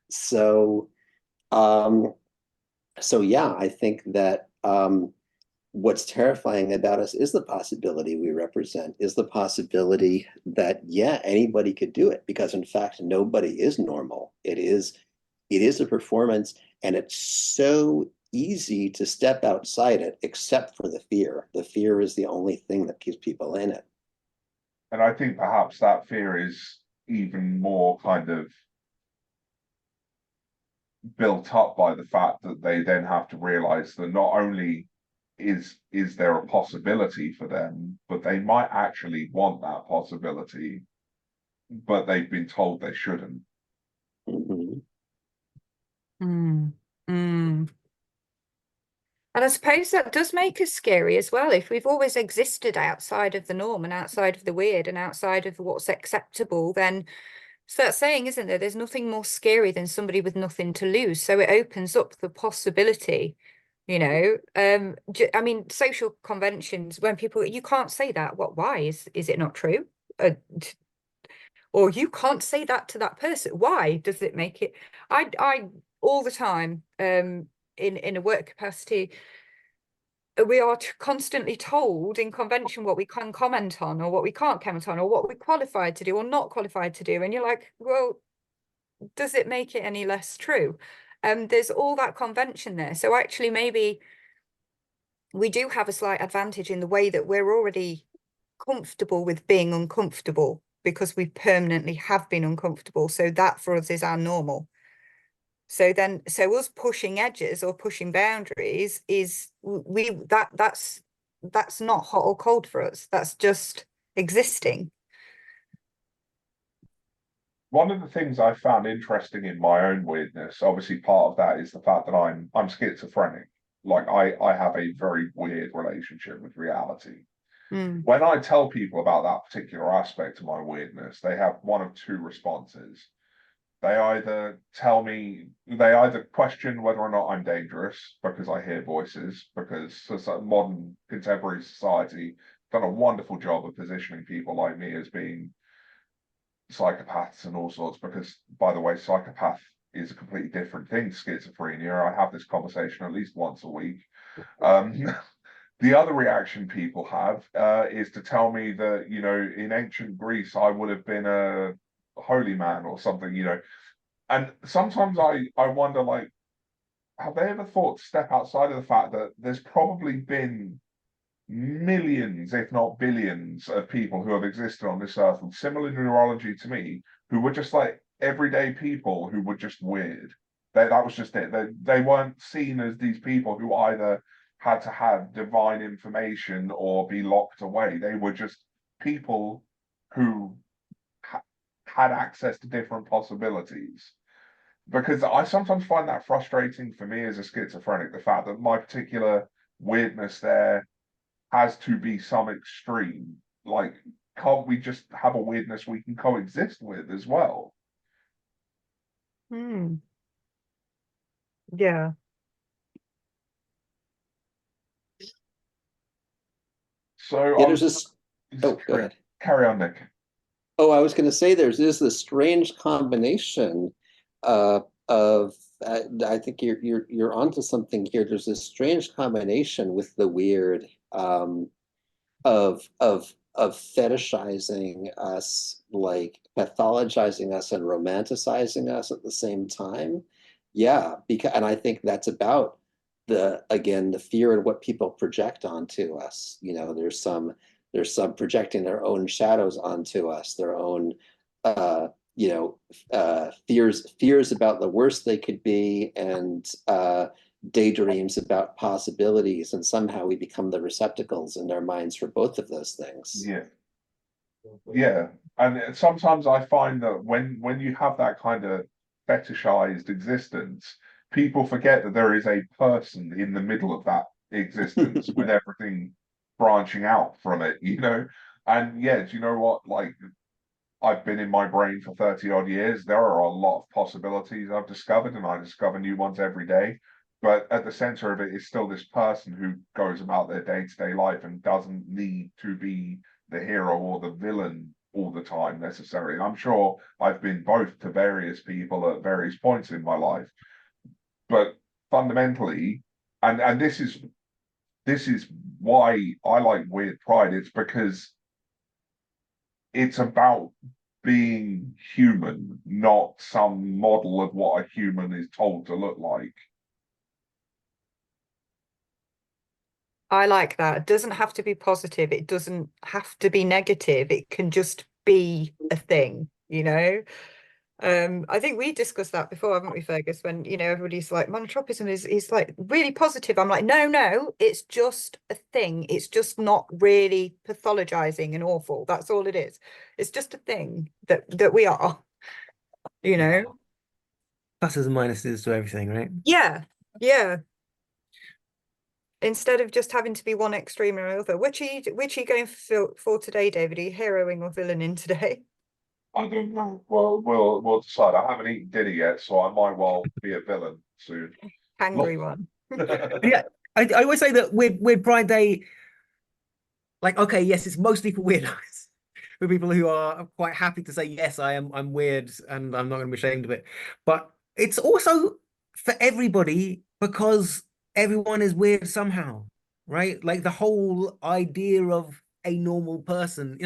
Speaker 3: So yeah, I think that what's terrifying about us is the possibility we represent, is the possibility that, yeah, anybody could do it, because in fact, nobody is normal. It is a performance, and it's so easy to step outside it, except for the fear. The fear is the only thing that keeps people in it.
Speaker 1: And I think perhaps that fear is even more kind of built up by the fact that they then have to realize that not only is there a possibility for them, but they might actually want that possibility, but they've been told they shouldn't.
Speaker 2: And I suppose that does make us scary as well. If we've always existed outside of the norm and outside of the weird and outside of what's acceptable, then it's that saying, isn't there? There's nothing more scary than somebody with nothing to lose. So it opens up the possibility, I mean, social conventions, when people, you can't say that. Why? Is it not true? Or you can't say that to that person. Why does it make it? I all the time, in a work capacity, we are constantly told in convention what we can comment on, or what we can't comment on, or what we're qualified to do or not qualified to do. And you're like, well, does it make it any less true? There's all that convention there. So actually, maybe we do have a slight advantage in the way that we're already comfortable with being uncomfortable, because we permanently have been uncomfortable. So that for us is our normal. So us pushing edges or pushing boundaries is that's not hot or cold for us. That's just existing.
Speaker 1: One of the things I found interesting in my own weirdness, obviously part of that is the fact that I'm schizophrenic. Like I have a very weird relationship with reality.
Speaker 2: Mm.
Speaker 1: When I tell people about that particular aspect of my weirdness, they have one of two responses. They either question whether or not I'm dangerous because I hear voices, because modern contemporary society done a wonderful job of positioning people like me as being psychopaths and all sorts, because, by the way, psychopath is a completely different thing to schizophrenia. I have this conversation at least once a week. The other reaction people have is to tell me that, in ancient Greece, I would have been a holy man or something, And sometimes I wonder, like, have they ever thought to step outside of the fact that there's probably been millions, if not billions, of people who have existed on this earth with similar neurology to me, who were just like everyday people who were just weird. That was just it. They weren't seen as these people who either had to have divine information or be locked away. They were just people who had access to different possibilities. Because I sometimes find that frustrating for me as a schizophrenic, the fact that my particular weirdness there has to be some extreme. Like, can't we just have a weirdness we can coexist with as well?
Speaker 2: Hmm. Yeah.
Speaker 1: So
Speaker 3: Yeah, there's this. Oh, go ahead.
Speaker 1: Carry on, Nick.
Speaker 3: Oh, I was going to say there's this strange combination of I think you're onto something here. There's this strange combination with the weird of fetishizing us, like pathologizing us and romanticizing us at the same time. Yeah, and I think that's about the fear and what people project onto us. There's some projecting their own shadows onto us, their own fears about the worst they could be, and daydreams about possibilities, and somehow we become the receptacles in their minds for both of those things.
Speaker 1: Yeah, and sometimes I find that when you have that kind of fetishized existence, people forget that there is a person in the middle of that existence with everything branching out from it, And yeah, do you know what? Like, I've been in my brain for 30 odd years. There are a lot of possibilities I've discovered, and I discover new ones every day. But at the center of it is still this person who goes about their day-to-day life and doesn't need to be the hero or the villain all the time necessarily. I'm sure I've been both to various people at various points in my life. But fundamentally, and this is why I like Weird Pride, it's because it's about being human, not some model of what a human is told to look like.
Speaker 2: I like that. It doesn't have to be positive. It doesn't have to be negative. It can just be a thing, I think we discussed that before, haven't we, Fergus? When, everybody's like, monotropism is like really positive. I'm like, no, it's just a thing. It's just not really pathologizing and awful. That's all it is. It's just a thing that we are,
Speaker 4: Pluses and minuses to everything, right?
Speaker 2: Yeah. Instead of just having to be one extreme or other. Which are you going for today, David? Are you heroing or villaining today?
Speaker 1: I don't know. Well, we'll decide. I haven't eaten dinner yet, so I might well be a villain soon.
Speaker 2: Hangry one.
Speaker 4: Yeah, I always say that Weird Pride Day, like, okay, yes, it's mostly for weirdos, for people who are quite happy to say, yes, I'm weird and I'm not going to be ashamed of it. But it's also for everybody, because everyone is weird somehow, right? Like the whole idea of a normal person,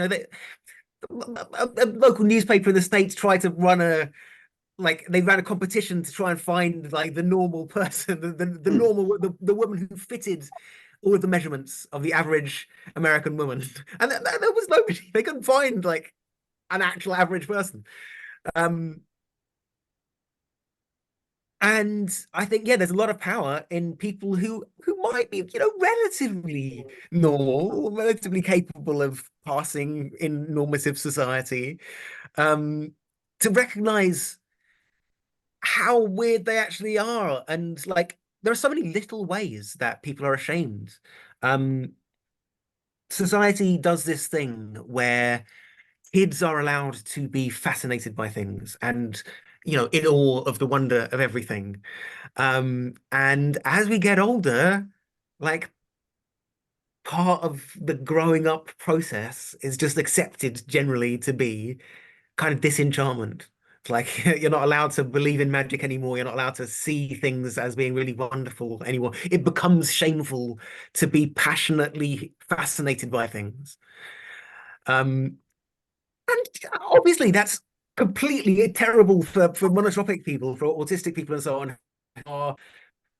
Speaker 4: a local newspaper in the States tried to run they ran a competition to try and find like the normal person, the normal, the woman who fitted all of the measurements of the average American woman, and there was nobody. They couldn't find like an actual average person. And And I think, yeah, there's a lot of power in people who might be, you know, relatively normal, relatively capable of passing in normative society, to recognize how weird they actually are. And like, there are so many little ways that people are ashamed. Um, Society does this thing where kids are allowed to be fascinated by things and, you know, in awe of the wonder of everything. And as we get older, like, part of the growing up process is just accepted generally to be kind of disenchantment. It's like you're not allowed to believe in magic anymore. You're not allowed to see things as being really wonderful anymore. It becomes shameful to be passionately fascinated by things. Um, and obviously that's completely terrible for monotropic people, for autistic people and so on, who are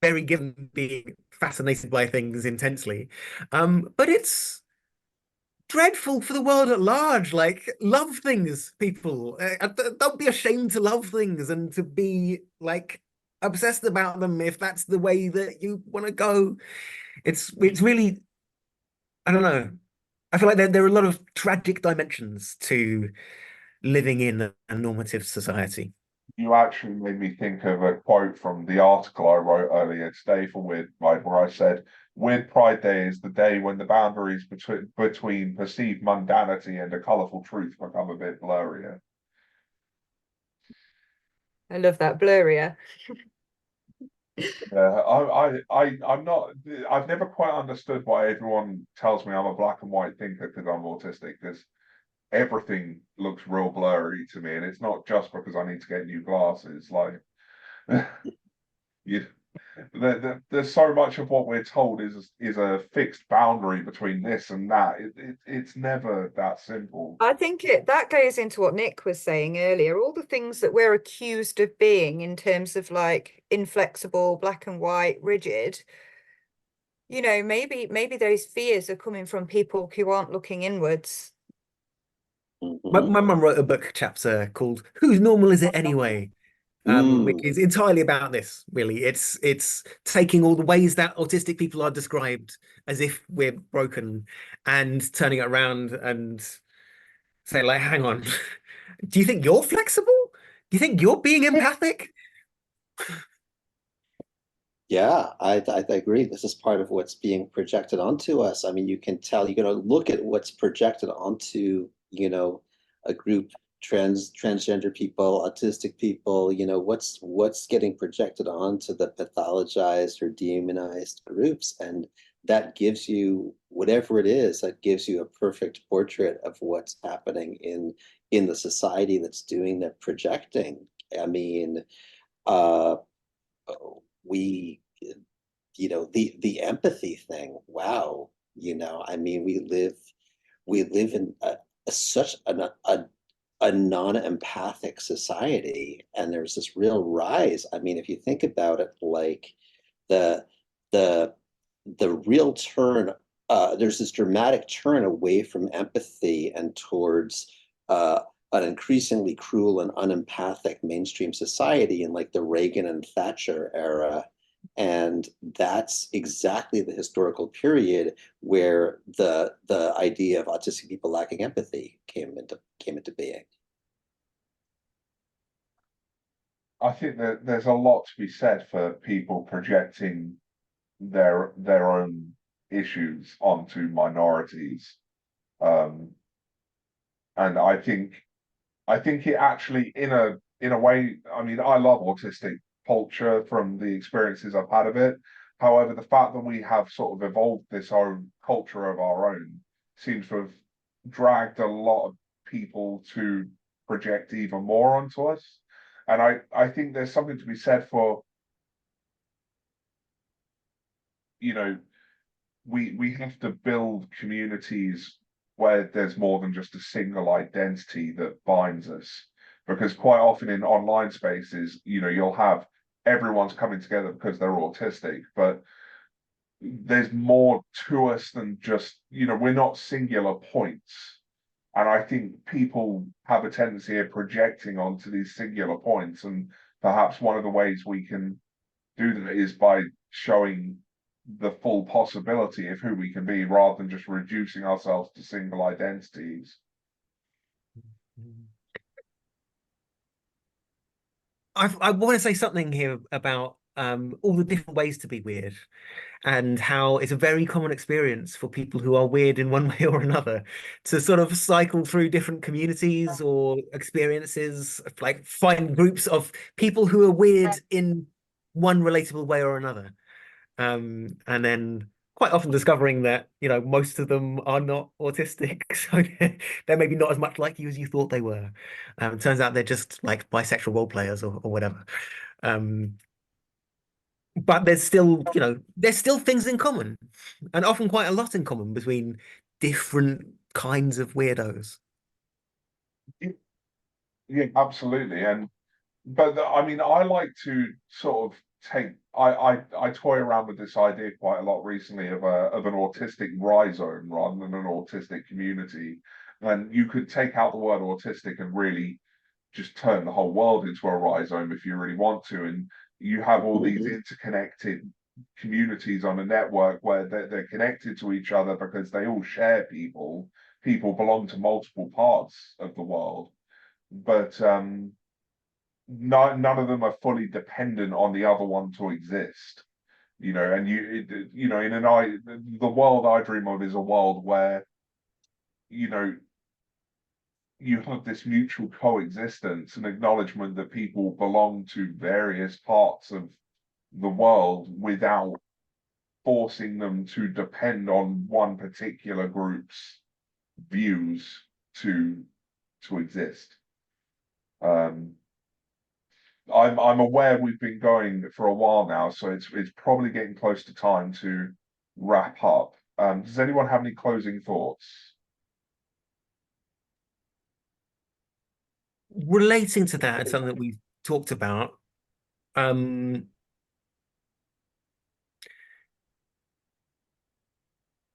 Speaker 4: very given being fascinated by things intensely. But it's dreadful for the world at large. Like, love things, people. Don't be ashamed to love things and to be like obsessed about them if that's the way that you want to go. It's really, I don't know. I feel like there are a lot of tragic dimensions to living in a normative society.
Speaker 1: You actually made me think of a quote from the article I wrote earlier today for Weird Pride, where I said, Weird Pride Day is the day when the boundaries between perceived mundanity and a colourful truth become a bit blurrier.
Speaker 2: I love that, blurrier.
Speaker 1: I'm not, I've never quite understood why everyone tells me I'm a black and white thinker because I'm autistic, because everything looks real blurry to me, and it's not just because I need to get new glasses. Like, you, there's so much of what we're told is a fixed boundary between this and that. It's never that simple.
Speaker 2: I think that goes into what Nick was saying earlier, all the things that we're accused of being in terms of like inflexible, black and white, rigid. You know, maybe those fears are coming from people who aren't looking inwards.
Speaker 4: My mum wrote a book chapter called "Whose Normal Is It Anyway?" Which is entirely about this, really. It's taking all the ways that autistic people are described as if we're broken and turning it around and say, like, hang on, do you think you're flexible? Do you think you're being empathic?
Speaker 3: Yeah, I agree. This is part of what's being projected onto us. I mean, you can tell, you're going to look at what's projected onto, you know, a group, transgender people, autistic people, you know, what's getting projected onto the pathologized or dehumanized groups. And that gives you, whatever it is, that gives you a perfect portrait of what's happening in the society that's doing the projecting. I mean, we, you know, the empathy thing, wow, you know, I mean, we live in such a non-empathic society, and there's this real rise. I mean, if you think about it, like the the real turn, there's this dramatic turn away from empathy and towards an increasingly cruel and unempathic mainstream society in like the Reagan and Thatcher era. And that's exactly the historical period where the idea of autistic people lacking empathy came into being.
Speaker 1: I think that there's a lot to be said for people projecting their own issues onto minorities. And I think it actually, in a way, I mean, I love autistic culture from the experiences I've had of it. However, the fact that we have sort of evolved this own culture of our own seems to have dragged a lot of people to project even more onto us. And I think there's something to be said for, you know, we have to build communities where there's more than just a single identity that binds us. Because quite often in online spaces, you know, you'll have everyone's coming together because they're autistic, but there's more to us than just, you know, we're not singular points. And I think people have a tendency of projecting onto these singular points and perhaps one of the ways we can do that is by showing the full possibility of who we can be rather than just reducing ourselves to single identities.
Speaker 4: I want to say something here about all the different ways to be weird, and how it's a very common experience for people who are weird in one way or another to sort of cycle through different communities or experiences, like find groups of people who are weird in one relatable way or another. And then quite often discovering that, most of them are not autistic, so they're maybe not as much like you as you thought they were. It turns out they're just like bisexual role players or whatever. But there's still things in common, and often quite a lot in common between different kinds of weirdos.
Speaker 1: Yeah, absolutely. But I mean, I like to sort of I toy around with this idea quite a lot recently of an autistic rhizome rather than an autistic community. And you could take out the word autistic and really just turn the whole world into a rhizome if you really want to. And you have all these interconnected communities on a network where they're connected to each other because they all share people. People belong to multiple parts of the world, but none of them are fully dependent on the other one to exist. And the world I dream of is a world where you know you have this mutual coexistence and acknowledgement that people belong to various parts of the world without forcing them to depend on one particular group's views to exist. I'm aware we've been going for a while now, so it's probably getting close to time to wrap up. Does anyone have any closing thoughts?
Speaker 4: Relating to that, something that we've talked about,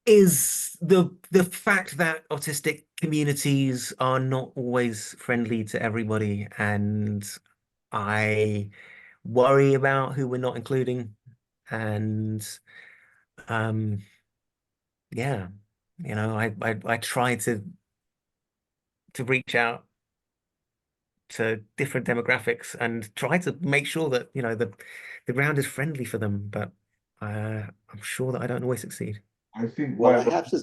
Speaker 4: is the fact that autistic communities are not always friendly to everybody, and I worry about who we're not including, and yeah, I try to reach out to different demographics and try to make sure that the ground is friendly for them, but I'm sure that I don't always succeed.
Speaker 1: I think
Speaker 3: Well, I have to.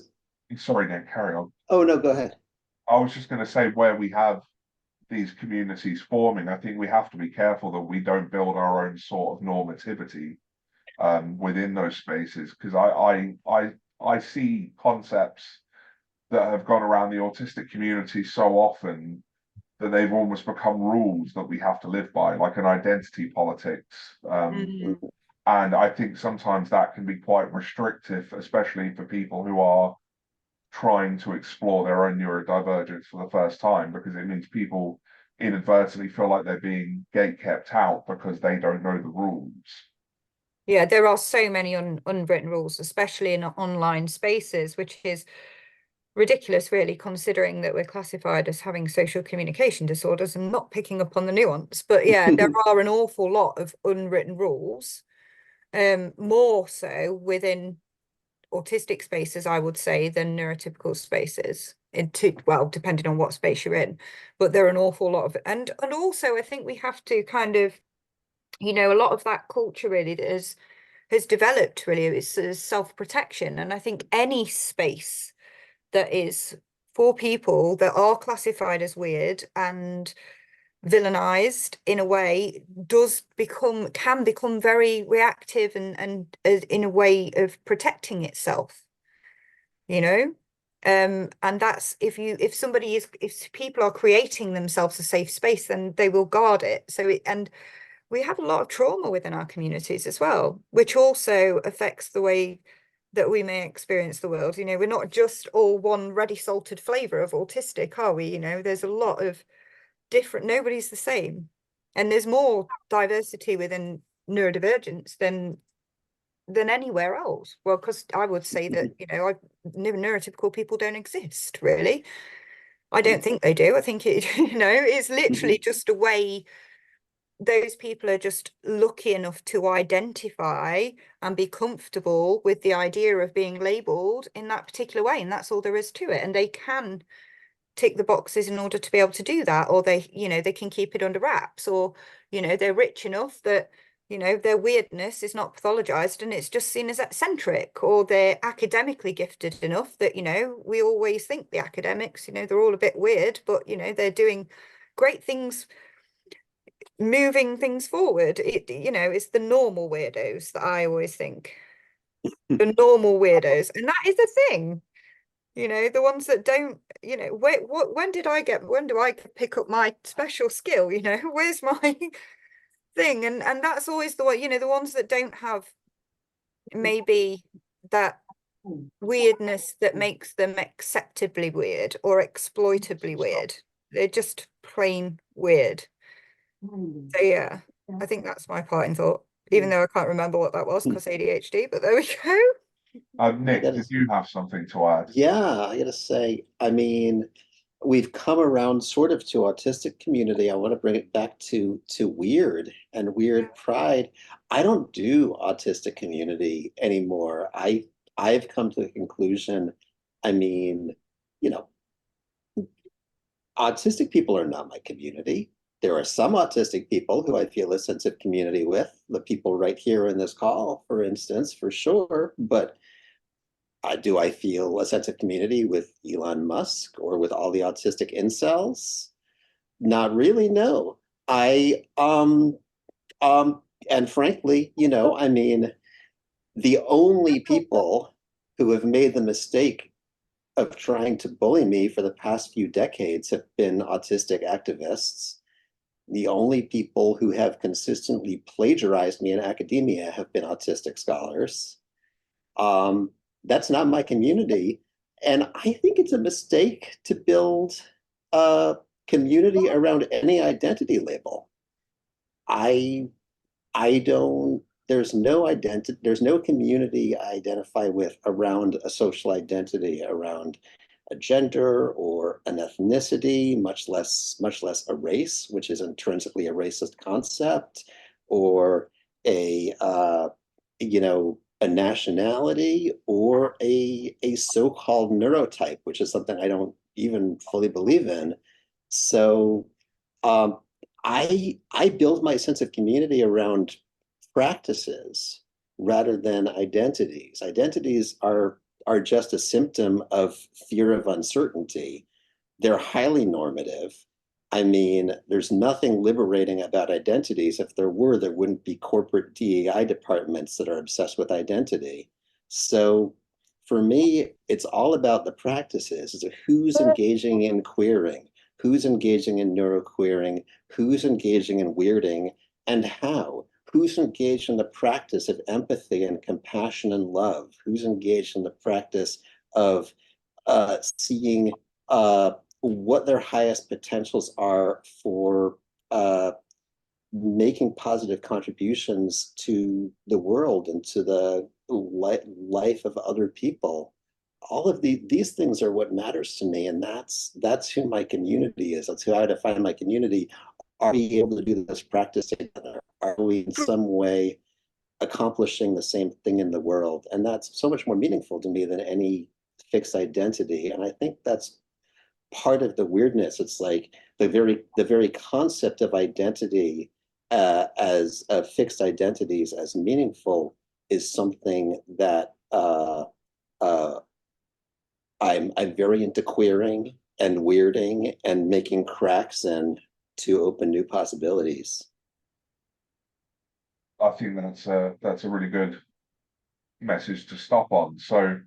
Speaker 1: Sorry, Nick, carry on.
Speaker 3: Oh, no, go ahead.
Speaker 1: I was just going to say where we have these communities forming, I think we have to be careful that we don't build our own sort of normativity within those spaces, because I see concepts that have gone around the autistic community so often that they've almost become rules that we have to live by, like an identity politics. And I think sometimes that can be quite restrictive, especially for people who are trying to explore their own neurodivergence for the first time, because it means people inadvertently feel like they're being gate kept out because they don't know the rules.
Speaker 2: Yeah, there are so many unwritten rules, especially in online spaces, which is ridiculous, really, considering that we're classified as having social communication disorders and not picking up on the nuance. But yeah, there are an awful lot of unwritten rules, more so within autistic spaces, I would say, than neurotypical spaces. Well, depending on what space you're in, but there are an awful lot of, and also I think we have to kind of, a lot of that culture really that has developed really is self-protection, and I think any space that is for people that are classified as weird and villainized in a way can become very reactive and in a way of protecting itself, and that's if people are creating themselves a safe space, then they will guard it. And we have a lot of trauma within our communities as well, which also affects the way that we may experience the world. We're not just all one ready salted flavor of autistic, are we? There's a lot of different, nobody's the same, and there's more diversity within neurodivergence than anywhere else. Well, because I would say that neurotypical people don't exist, really. I don't think they do. I think it's literally just a way those people are just lucky enough to identify and be comfortable with the idea of being labeled in that particular way, and that's all there is to it. And they can tick the boxes in order to be able to do that, or they, you know, they can keep it under wraps, or, you know, they're rich enough that, you know, their weirdness is not pathologized and it's just seen as eccentric, or they're academically gifted enough that, you know, we always think the academics, you know, they're all a bit weird, but, you know, they're doing great things, moving things forward. It, you know, it's the normal weirdos that I always think. The normal weirdos. And that is a thing. You know, the ones that don't, you know, wait, when do I pick up my special skill? You know, where's my thing? And that's always the one, you know, the ones that don't have maybe that weirdness that makes them acceptably weird or exploitably weird. They're just plain weird. So yeah, I think that's my parting thought, even though I can't remember what that was because ADHD, but there we go.
Speaker 1: Nick,
Speaker 3: gotta-
Speaker 1: did you have something to add?
Speaker 3: Yeah, I gotta say, I mean, we've come around sort of to autistic community. I want to bring it back to weird and weird pride. I don't do autistic community anymore. I've come to the conclusion, I mean, you know, autistic people are not my community. There are some autistic people who I feel a sense of community with, the people right here in this call, for instance, for sure. But do I feel a sense of community with Elon Musk or with all the autistic incels? Not really, no. And frankly, you know, I mean, the only people who have made the mistake of trying to bully me for the past few decades have been autistic activists. The only people who have consistently plagiarized me in academia have been autistic scholars. That's not my community. And I think it's a mistake to build a community around any identity label. I don't, there's no identity, there's no community I identify with around a social identity, around a gender or an ethnicity, much less a race, which is intrinsically a racist concept, or a you know, a nationality, or a so-called neurotype, which is something I don't even fully believe in. So I build my sense of community around practices rather than identities. Identities are just a symptom of fear of uncertainty. They're highly normative. I mean, there's nothing liberating about identities. If there were, there wouldn't be corporate DEI departments that are obsessed with identity. So for me, it's all about the practices. It's who's engaging in queering, who's engaging in neuroqueering, who's engaging in weirding, and how. Who's engaged in the practice of empathy and compassion and love? Who's engaged in the practice of seeing what their highest potentials are for making positive contributions to the world and to the life of other people? All of these things are what matters to me, and that's who my community is. That's who I define my community. Are we able to do this practice together? Are we in some way accomplishing the same thing in the world? And that's so much more meaningful to me than any fixed identity. And I think that's part of the weirdness. It's like the very concept of identity as fixed identities as meaningful is something that I'm very into queering and weirding and making cracks and to open new possibilities.
Speaker 1: I think that's a really good message to stop on. So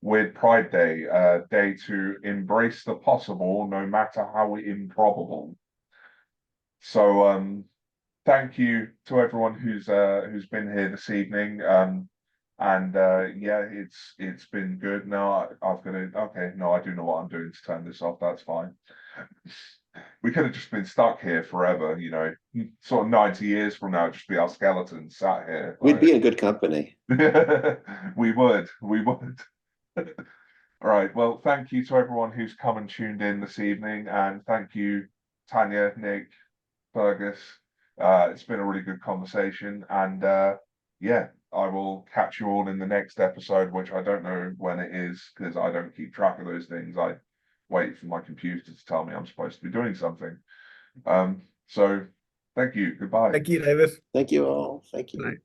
Speaker 1: with Pride Day, day to embrace the possible, no matter how improbable. So thank you to everyone who's been here this evening. And yeah, it's been good. Now I've got to, okay, no, I do know what I'm doing to turn this off. That's fine. We could have just been stuck here forever, you know, sort of 90 years from now, just be our skeletons sat here.
Speaker 3: We'd be in good company.
Speaker 1: We would. All right. Well, thank you to everyone who's come and tuned in this evening, and thank you, Tanya, Nick, Fergus, It's been a really good conversation, and yeah, I will catch you all in the next episode, which I don't know when it is because I don't keep track of those things. I wait for my computer to tell me I'm supposed to be doing something. So thank you. Goodbye.
Speaker 4: Thank you, David.
Speaker 3: Thank you all. Thank you.
Speaker 4: Right.